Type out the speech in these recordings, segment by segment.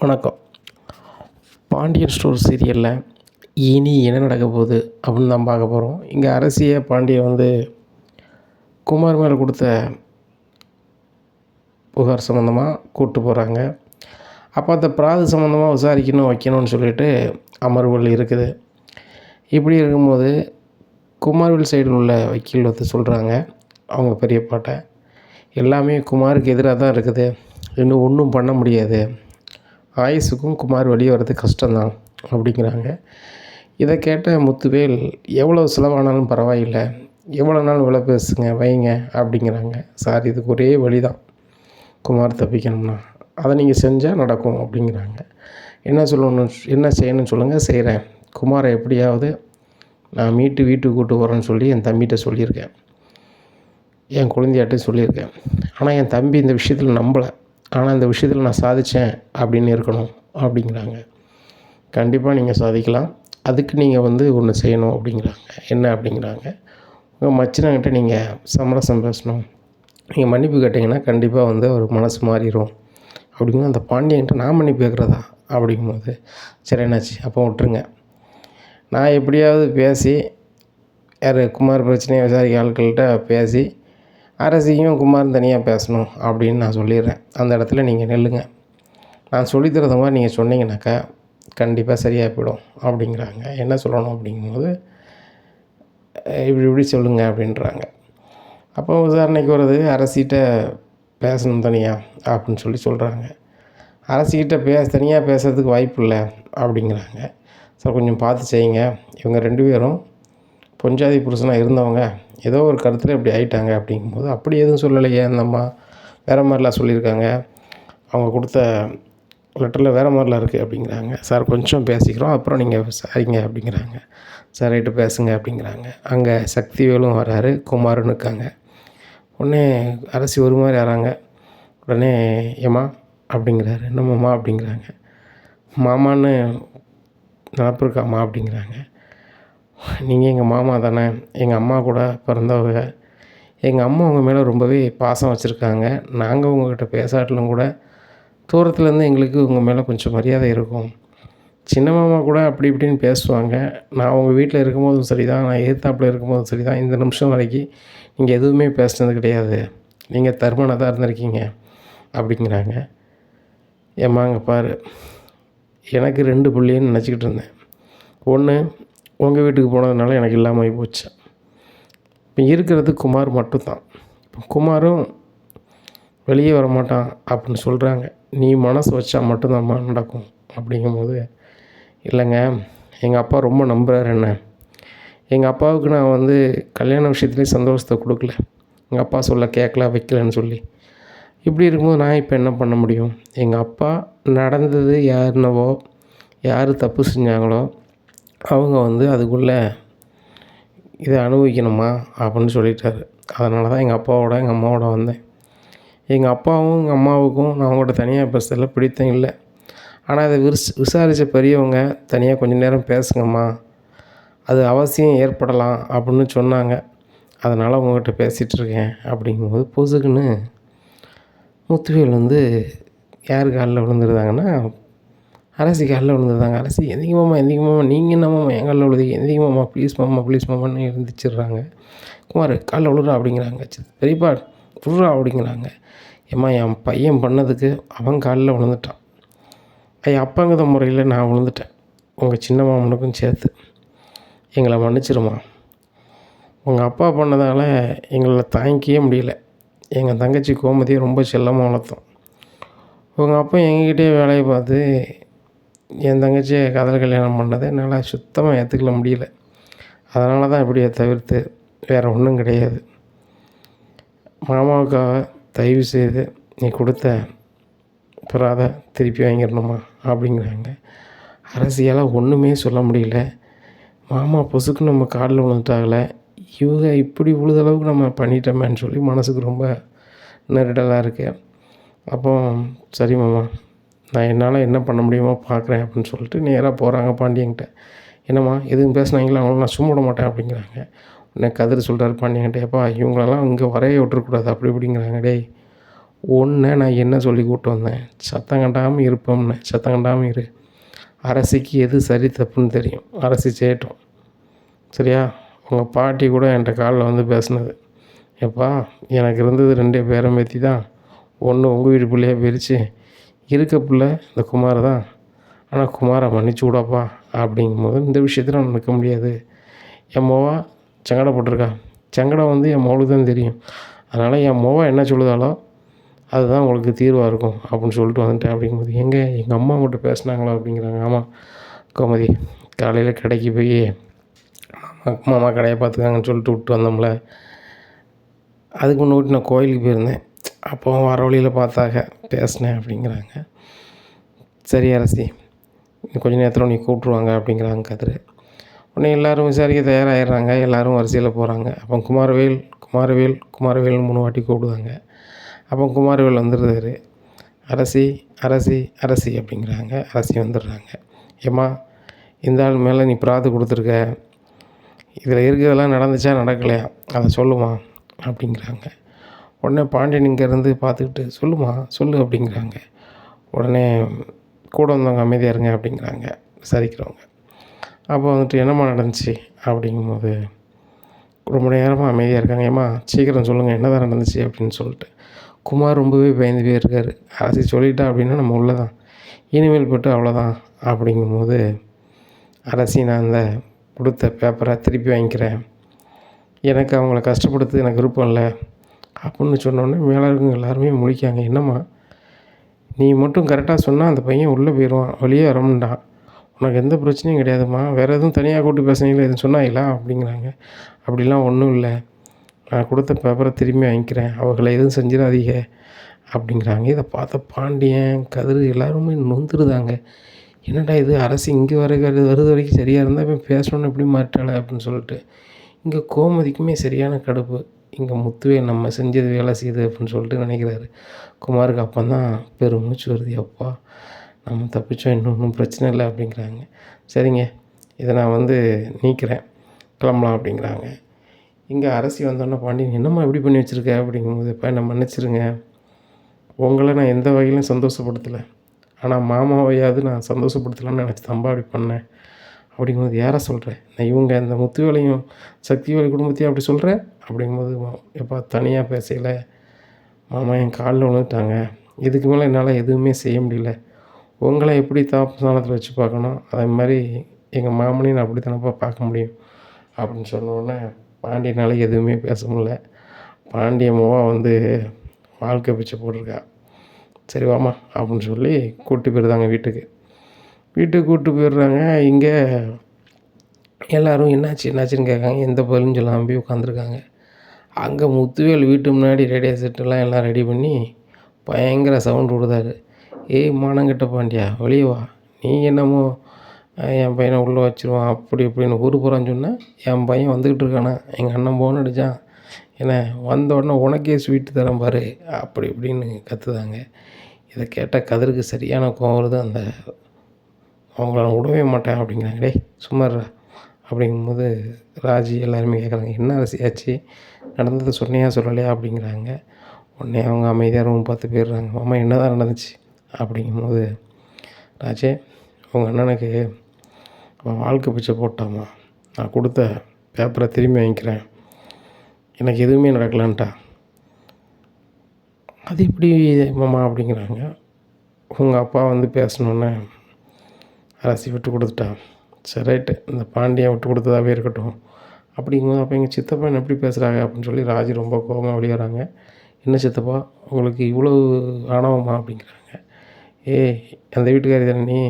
வணக்கம். பாண்டியன் ஸ்டோர் சீரியலில் இனி என்ன நடக்க போகுது அப்படின்னு தான் பார்க்க போகிறோம். இங்கே அரசியை பாண்டியன் குமார் மேலே கொடுத்த புகார் சம்மந்தமாக கூப்பிட்டு போகிறாங்க. அப்போ அந்த பிராது சம்மந்தமாக விசாரிக்கணும் வைக்கணும்னு சொல்லிட்டு அமர்வுகள் இருக்குது. இப்படி இருக்கும்போது குமார்வேல் சைடில் உள்ள வக்கீல் சொல்கிறாங்க, அவங்க பெரியப்பாட்ட எல்லாமே குமாருக்கு எதிராக தான் இருக்குது, இன்னும் ஒன்றும் பண்ண முடியாது, ஆயுசுக்கும் குமார் வெளியே வர்றது கஷ்டம்தான் அப்படிங்கிறாங்க. இதை கேட்ட முத்துவேல் எவ்வளோ செலவானாலும் பரவாயில்லை, எவ்வளோ நாள் விலை பேசுங்க வைங்க அப்படிங்கிறாங்க. சார் இதுக்கு ஒரே வழி தான், குமார் தப்பிக்கணும்னா அதை நீங்கள் செஞ்சால் நடக்கும் அப்படிங்கிறாங்க. என்ன செய்யணும்னு சொல்லுங்கள், செய்கிறேன். குமாரை எப்படியாவது நான் வீட்டுக்கு கூட்டு வரேன்னு சொல்லி என் தம்பிகிட்ட சொல்லியிருக்கேன், என் குழந்தையாட்டையும் சொல்லியிருக்கேன். ஆனால் என் தம்பி இந்த விஷயத்தில் நம்பலை, ஆனால் இந்த விஷயத்தில் நான் சாதித்தேன் அப்படின்னு இருக்கணும் அப்படிங்கிறாங்க. கண்டிப்பாக நீங்கள் சாதிக்கலாம், அதுக்கு நீங்கள் ஒன்று செய்யணும் அப்படிங்கிறாங்க. என்ன அப்படிங்கிறாங்க, உங்கள் மச்சினங்கிட்ட நீங்கள் சமரசம் பேசணும், நீங்கள் மன்னிப்பு கேட்டிங்கன்னா கண்டிப்பாக ஒரு மனசு மாறிடும் அப்படிங்க. அந்த பாண்டியன்கிட்ட நான் மன்னிப்பு கேட்குறதா அப்படிங்கும்போது, சரி என்னாச்சு அப்போ விட்டுருங்க, நான் எப்படியாவது பேசி குமார் பிரச்சனையை விசாரிக்க ஆட்கள்கிட்ட பேசி அரசியும் குமாரும் தனியாக பேசணும் அப்படின்னு நான் சொல்லிடுறேன். அந்த இடத்துல நீங்கள் நெல்லுங்க, நான் சொல்லித்தரத மாதிரி நீங்கள் சொன்னீங்கன்னாக்கா கண்டிப்பாக சரியாக போயிடும் அப்படிங்கிறாங்க. என்ன சொல்லணும் அப்படிங்கும்போது, இப்படி சொல்லுங்கள் அப்படின்றாங்க. அப்போ விசாரணைக்கு வர்றது அரசிகிட்ட பேசணும் தனியாக அப்படின்னு சொல்கிறாங்க. அரசிக்கிட்ட தனியாக பேசுகிறதுக்கு வாய்ப்பு இல்லை அப்படிங்கிறாங்க. சார் கொஞ்சம் பார்த்து செய்யுங்க, இவங்க 2 பேரும் பொஞ்சாதி புருஷனாக இருந்தவங்க ஏதோ ஒரு கருத்தில் இப்படி ஆகிட்டாங்க அப்படிங்கும்போது, அப்படி எதுவும் சொல்லலையே, அந்த அம்மா வேறு மாதிரிலாம் சொல்லியிருக்காங்க, அவங்க கொடுத்த லெட்டரில் வேறு மாதிரிலாம் இருக்குது அப்படிங்கிறாங்க. சார் கொஞ்சம் பேசிக்கிறோம், அப்புறம் நீங்கள் சரிங்க அப்படிங்கிறாங்க. சார் ரைட்டு பேசுங்க அப்படிங்கிறாங்க. அங்கே சக்திவேலும் வராரு, குமாருன்னு இருக்காங்க. உடனே அரசி ஒரு மாதிரி ஆறாங்க. உடனே ஏம்மா அப்படிங்கிறாரு. என்னம்மாம்மா அப்படிங்கிறாங்க. மாமான்னு நினப்பு இருக்காம்மா அப்படிங்கிறாங்க. நீங்கள் எங்கள் மாமா தானே, எங்கள் அம்மா கூட பிறந்தவங்க, எங்கள் அம்மா உங்கள் மேலே ரொம்பவே பாசம் வச்சுருக்காங்க, நாங்கள் உங்கள்கிட்ட பேசாட்டிலும் கூட தூரத்துலேருந்து எங்களுக்கு உங்கள் மேலே கொஞ்சம் மரியாதை இருக்கும். சின்ன மாமா கூட அப்படி இப்படின்னு பேசுவாங்க, நான் உங்கள் வீட்டில் இருக்கும்போதும் சரி தான், நான் எதிர்த்தாப்பில் இருக்கும்போதும் சரி தான், இந்த நிமிஷம் வரைக்கும் நீங்கள் எதுவுமே பேசுனது கிடையாது, நீங்கள் தர்மனாக தான் இருந்திருக்கீங்க அப்படிங்கிறாங்க. ஏம்மா அங்கே பாரு, எனக்கு 2 பிள்ளைன்னு நினச்சிக்கிட்டு இருந்தேன், ஒன்று உங்கள் வீட்டுக்கு போனதுனால எனக்கு இல்லாமல் போச்சு, இப்போ இருக்கிறது குமார் மட்டும்தான், இப்போ குமாரும் வெளியே வரமாட்டான் அப்படின்னு சொல்கிறாங்க. நீ மனசு வச்சா மட்டும்தான்மா நடக்கும் அப்படிங்கும்போது, இல்லைங்க எங்கள் அப்பா ரொம்ப நம்புகிறார் என்ன, எங்கள் அப்பாவுக்கு நான் கல்யாண விஷயத்துலேயும் சந்தோஷத்தை கொடுக்கல, எங்கள் அப்பா சொல்ல கேட்கல வைக்கலன்னு சொல்லி, இப்படி இருக்கும்போது நான் இப்போ என்ன பண்ண முடியும், எங்கள் அப்பா நடந்தது யார் தப்பு செஞ்சாங்களோ அவங்க அதுக்குள்ளே இதை அனுபவிக்கணுமா அப்படின்னு சொல்லிட்டாரு. அதனால தான் எங்கள் அம்மாவோட வந்தேன். எங்கள் அப்பாவும் எங்கள் அம்மாவுக்கும் நான் அவங்கள்ட்ட தனியாக பேசுறதுல பிடித்தம் இல்லை, ஆனால் அதை விசாரித்த பெரியவங்க தனியாக கொஞ்சம் நேரம் பேசுங்கம்மா, அது அவசியம் ஏற்படலாம் அப்படின்னு சொன்னாங்க, அதனால் உங்கள்கிட்ட பேசிகிட்ருக்கேன் அப்படிங்கும்போது, பொசுக்குன்னு முத்துவேல் யார் காலில் விழுந்துருந்தாங்கன்னா அரசி காலில் விழுந்துருந்தாங்க. அரசி எந்திரிங்கம்மா நீங்கள் என்னம்மா என் காலில் விழுதிங்க, எந்திரிங்கம்மா ப்ளீஸ் மாமான்னு எழுந்திரிச்சிடுறாங்க. குமார் காலில் விழுறா அப்படிங்கிறாங்க. பெரியப்பா விட்றா அப்படிங்கிறாங்க. ஏம்மா என் பையன் பண்ணதுக்கு அவன் காலில் விழுந்துட்டான், என் அப்பாங்கிற முறையில் நான் விழுந்துட்டேன், உங்கள் சின்ன மாமனுக்கும் சேர்த்து எங்களை மன்னிச்சிருமா, உங்கள் அப்பா பண்ணதால் எங்களை தாங்கிக்கவே முடியல, எங்கள் தங்கச்சி கோமதியை ரொம்ப செல்லமாக வளர்த்தோம், உங்கள் அப்பா எங்ககிட்டே வேலையை பார்த்து என் தங்கச்சியை காதல் கல்யாணம் பண்ணதை என்னால் சுத்தமாக ஏற்றுக்கல முடியல, அதனால தான் இப்படியே தவிர்த்து வேறு ஒன்றும் கிடையாது, மாமாவுக்காக தயவு செய்து நீ கொடுத்த பிராதை திருப்பி வாங்கிடணுமா அப்படிங்கிறாங்க. அரசியால் ஒன்றுமே சொல்ல முடியல. மாமா பொசுக்கு நம்ம காலில் விழுந்துட்டாங்களே, இவங்க இப்படி விழுதளவுக்கு நம்ம பண்ணிட்டோமேன்னு சொல்லி மனசுக்கு ரொம்ப நெருடலாக இருக்குது. அப்போ சரி மாமா, நான் என்னால் என்ன பண்ண முடியுமோ பார்க்குறேன் அப்படின்னு சொல்லிட்டு நேராக போகிறாங்க பாண்டியன்கிட்ட. என்னம்மா எதுவும் பேசுனாங்களா, அவங்கள நான் சும்மா விட மாட்டேன் அப்படிங்கிறாங்க. உடனே கதிர் சொல்கிறார் பாண்டியன்கிட்ட, எப்பா இவங்களெல்லாம் இங்கே வரைய விட்டுருக்கூடாது அப்படி இப்படிங்கிறாங்க. டேய் ஒன்றை நான் என்ன சொல்லி கூப்பிட்டு வந்தேன், சத்தம் கண்டாமல் இருப்போம்னு. சத்தம் கண்டாமல் இரு. அரசிக்கு எது சரி தப்புன்னு தெரியும், அரசி செய்யட்டும். சரியா? உங்கள் பாட்டி கூட என்கிட்ட காலில் வந்து பேசுனது, எப்பா எனக்கு இருந்தது 2 பேரம்பேத்தி தான், ஒன்று உங்கள் வீட்டு பிள்ளைய போயிடுச்சு, இருக்க பிள்ளை இந்த குமார் தான். ஆனால் குமாரை மன்னிச்சு விடப்பா அப்படிங்கும்போது இந்த விஷயத்தில் நான் நிற்க முடியாது. என் மோவா சங்கடப்பட்டிருக்கா, சங்கடம் வந்து என் மோளுக்கு தான் தெரியும். அதனால் என் மோவா என்ன சொல்லுதாலோ அதுதான் உங்களுக்கு தீர்வாக இருக்கும் அப்படின்னு சொல்லிட்டு வந்துட்டேன். அப்படிங்கும்போது எங்கள் அம்மா மட்டும் பேசுனாங்களோ அப்படிங்கிறாங்க. ஆமாம் கோமதி, காலையில் கடைக்கு போய் மாமா கடையை பார்த்துக்காங்கன்னு சொல்லிட்டு விட்டு வந்தோம்ல, அதுக்கு முன்னாடி நான் கோயிலுக்கு போயிருந்தேன், அப்போ வர வழியில் பார்த்தாங்க, பேசினேன் அப்படிங்கிறாங்க. சரி அரசி, கொஞ்சம் நேரத்தில் நீ கூப்பிட்ருவாங்க அப்படிங்கிறாங்க கதிர். உடனே எல்லோரும் விசாரிக்க தயாராகிடுறாங்க, எல்லோரும் வரிசையில் போகிறாங்க. அப்போ குமாரவேல் குமாரவேல் குமாரவேல்னு 3 வாட்டி கூப்பிடுவாங்க. அப்போ குமாரவேல் வந்துடுறாரு. அரசி அரசி அரசி அப்படிங்கிறாங்க. அரசி வந்துடுறாங்க. ஏம்மா இந்த ஆள் மேலே நீ பிராது கொடுத்துருக்க, இதில் இருக்கிறதெல்லாம் நடந்துச்சா நடக்கலையா அதை சொல்லுமா அப்படிங்கிறாங்க. உடனே பாண்டியன் இங்கேருந்து பார்த்துக்கிட்டு சொல்லுமா சொல்லு அப்படிங்கிறாங்க. உடனே கூட வந்தவங்க அமைதியாக இருங்க அப்படிங்கிறாங்க விசாரிக்கிறவங்க. அப்போ வந்துட்டு என்னம்மா நடந்துச்சு அப்படிங்கும்போது ரொம்ப நேரமாக அமைதியாக இருக்காங்க. ஏம்மா சீக்கிரம் சொல்லுங்கள் என்ன தான் நடந்துச்சு அப்படின்னு சொல்லிட்டு. குமார் ரொம்பவே பயந்து போயிருக்காரு. அரசி சொல்லிட்டா அப்படின்னா நம்ம உள்ள தான், இனிமேல் போட்டு அவ்வளோதான் அப்படிங்கும்போது, அரசி நான் அந்த கொடுத்த பேப்பரை திருப்பி வாங்கிக்கிறேன், எனக்கு அவங்கள கஷ்டப்படுத்து எனக்கு விருப்பம் இல்லை அப்படின்னு சொன்னோடனே மேலே இருக்கவங்க எல்லாருமே முழிக்காங்க. என்னம்மா நீ மட்டும் கரெக்டாக சொன்னால் அந்த பையன் உள்ளே போயிடுவான், வெளியே வரமுண்டான், உனக்கு எந்த பிரச்சனையும் கிடையாதும்மா, வேறு எதுவும் தனியாக கூப்பிட்டு பேசுனீங்களா எதுவும் சொன்னாங்களா அப்படிங்கிறாங்க. அப்படிலாம் ஒன்றும் இல்லை, நான் கொடுத்த பேப்பரை திரும்பி வாங்கிக்கிறேன், அவர்களை எதுவும் செஞ்சிடாதீங்க அப்படிங்கிறாங்க. இதை பார்த்த பாண்டியன் கதிர் எல்லாருமே நொந்துருதாங்க. என்னடா இது அரசு இங்கே வருது வரைக்கும் சரியாக இருந்தால் இப்போ பேசணுன்னு எப்படி மாட்டாளே அப்படின்னு சொல்லிட்டு. இங்கே கோமதிக்குமே சரியான கடுப்பு, இங்கே முத்துவே நம்ம செஞ்சது வேலை செய்யுது அப்படின்னு சொல்லிட்டு நினைக்கிறாரு. குமாருக்கு அப்போ தான் பெருமூச்சு வருது, அப்பா நம்ம தப்பிச்சோம், இன்னும் பிரச்சனை இல்லை அப்படிங்கிறாங்க. சரிங்க இதை நான் வந்து நீக்கிறேன், கிளம்பலாம் அப்படிங்கிறாங்க. இங்கே அரசி வந்தோடனே பாண்டியன் என்னம்மா இப்படி பண்ணி வச்சுருக்க அப்படிங்கும்போது, இப்போ என்னை மன்னிச்சிருங்க, உங்களை நான் எந்த வகையிலும் சந்தோஷப்படுத்தலை, ஆனால் மாமாவையாவது நான் சந்தோஷப்படுத்தலான்னு நினச்சி தம்பா அப்படி பண்ணேன் அப்படிங்கும்போது, யாரை சொல்கிறேன் நான் இவங்க இந்த முத்துவேலையும் சக்திவேலி குடும்பத்தையும் அப்படி சொல்கிறேன் அப்படிங்கும்போது, எப்பா தனியாக பேசலை மாமா என் காலில் விழுந்துட்டாங்க, இதுக்கு மேலே என்னால் எதுவுமே செய்ய முடியல, உங்களை எப்படி தாப்பசானத்தில் வச்சு பார்க்கணும் அதே மாதிரி எங்கள் மாமனையும் நான் அப்படி தானப்பா பார்க்க முடியும் அப்படின்னு சொன்னோடனே பாண்டியனால் எதுவுமே பேச முடியல. பாண்டியம்மாவா வந்து வாழ்க்கை பிச்சை போட்டிருக்கா. சரி வாமா அப்படின்னு சொல்லி கூப்பிட்டு போயிருந்தாங்க வீட்டுக்கு. கூப்பிட்டு போயிடுறாங்க. இங்கே எல்லோரும் என்னாச்சுன்னு கேட்காங்க, எந்த பதிலும் சொல்லாமல் போய் உட்காந்துருக்காங்க. அங்கே முத்துவேல் வீட்டு முன்னாடி ரேடியோ செட்டெல்லாம் எல்லாம் ரெடி பண்ணி பயங்கர சவுண்ட் விடுதாரு. ஏய் மானங்கெட்ட பாண்டியா வெளியே வா, நீ என்னமோ என் பையனை உள்ளே வச்சுருவான் அப்படி இப்படின்னு ஊர் போகிறான்னு சொன்னேன், என் பையன் வந்துக்கிட்டு இருக்கானா, எங்கள் அண்ணன் ஃபோன் அடித்தான், என்ன வந்த உடனே உனக்கே ஸ்வீட்டு தரேன் பாரு அப்படி இப்படின்னு கற்றுதாங்க. இதை கேட்டால் கதிருக்கு சரியான கோவம் வருது. அந்த அவங்கள நான் விடவே மாட்டேன் அப்படிங்கிறாங்க. டேய் சும்மாறா அப்படிங்கும்போது ராஜி எல்லாருமே கேட்குறாங்க, என்ன அரசியாச்சு நடந்ததை சொன்னியா சொல்லலையா அப்படிங்கிறாங்க. உடனே அவங்க அமைதியாக ரூம் பார்த்து போயிடுறாங்க. அம்மா என்ன தான் நடந்துச்சு அப்படிங்கும்போது, ராஜே உங்கள் அண்ணனுக்கு அவன் வாழ்க்கை பிச்சை போட்டாம்மா, நான் கொடுத்த பேப்பரை திரும்பி வாங்கிக்கிறேன், எனக்கு எதுவுமே நடக்கலான்ட்டா. அது எப்படி மாமா அப்படிங்கிறாங்க. உங்கள் அப்பா வந்து பேசணுன்னே அரசி விட்டு கொடுத்துட்டான். சரி ரைட்டு, இந்த பாண்டியன் விட்டு கொடுத்ததாகவே இருக்கட்டும் அப்படிங்கும்போது, அப்போ எங்கள் சித்தப்பா என்ன எப்படி பேசுகிறாங்க அப்படின்னு சொல்லி ராஜி ரொம்ப கோபமாக வெளியேறாங்க. என்ன சித்தப்பா உங்களுக்கு இவ்வளோ ஆணவமா அப்படிங்கிறாங்க. ஏய் அந்த வீட்டுக்காரி தானே நீ,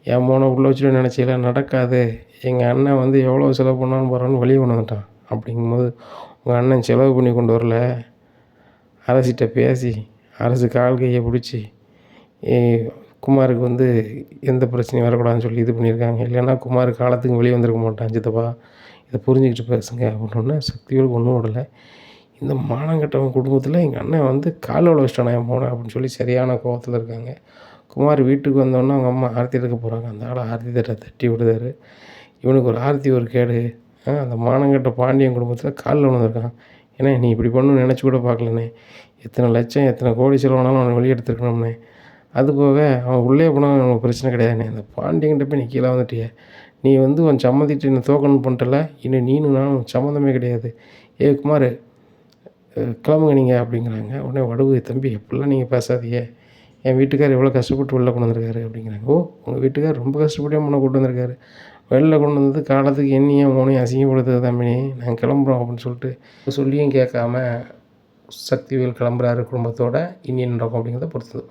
என் மோனை உள்ளே வச்சுட்டு நினச்சில நடக்காது, எங்கள் அண்ணன் வந்து எவ்வளோ செலவு பண்ணான்னு போகிறான்னு வெளியே கொண்டு வந்துட்டான் அப்படிங்கும்போது, உங்கள் அண்ணன் செலவு பண்ணி கொண்டு வரல, அரசிட்ட பேசி அரசு கால் கையை பிடிச்சி குமாருக்கு வந்து எந்த பிரச்சனையும் வரக்கூடாதுன்னு சொல்லி இது பண்ணியிருக்காங்க, இல்லைன்னா குமார் காலத்துக்கு வெளியே வந்திருக்க மாட்டான் சித்தப்பா, இதை புரிஞ்சுக்கிட்டு பேசுங்க அப்படின்னோடனே சக்திவேலுக்கு ஒன்றும் விடலை. இந்த மானங்கட்டவன் குடும்பத்தில் எங்கள் அண்ணன் வந்து காலில் வச்சிட்டானா என் போனேன் அப்படின்னு சொல்லி சரியான கோவத்தில் இருக்காங்க. குமார் வீட்டுக்கு வந்தோடனே அவங்க அம்மா ஆரத்தி எடுக்க போகிறாங்க. அந்த ஆளை ஆரத்தி தட்டை தட்டி விடுதாரு. இவனுக்கு ஒரு ஆரத்தி ஒரு கேடு, அந்த மானங்கட்ட பாண்டியன் குடும்பத்தில் காலில் விழுந்திருக்கான், ஏன்னா நீ இப்படி பண்ணணும்னு நினச்சி கூட பார்க்கலண்ணே. எத்தனை லட்சம் எத்தனை கோடி செலவானாலும் அவனை வெளியே எடுத்துருக்கணும்ண்ணே. அது போக அவன் உள்ளே போனால் நமக்கு பிரச்சனை கிடையாதுண்ணே. அந்த பாண்டியன்கிட்ட போய் நீ கீழே வந்துட்டிய. நீ வந்து உன் சம்மந்திட்டு என்னை தோக்கணும் பண்ணிட்டல. இன்னும் நீனும் நானும் சம்மந்தமே கிடையாது. ஏ குமார், கிளம்புங்க நீங்கள் அப்படிங்கிறாங்க. உடனே வடுவு, தம்பி எப்படிலாம் நீங்கள் பேசாதீங்க, என் வீட்டுக்கார் எவ்வளோ கஷ்டப்பட்டு வெளில கொண்டு வந்திருக்காரு அப்படிங்கிறாங்க. ஓ, உங்கள் வீட்டுக்கார் ரொம்ப கஷ்டப்பட்டு முன்னே கொண்டு வந்திருக்காரு. வெளில கொண்டு வந்து காலத்துக்கு என்னையும் மோனையும் அசிங்கப்படுத்துறது தம்பி, நாங்கள் கிளம்புறோம் அப்படின்னு சொல்லிட்டு சொல்லியும் கேட்காம சக்திவேல் கிளம்புறாரு குடும்பத்தோட. இனி என்ன நடக்கும் அப்படிங்கிறத பொறுத்து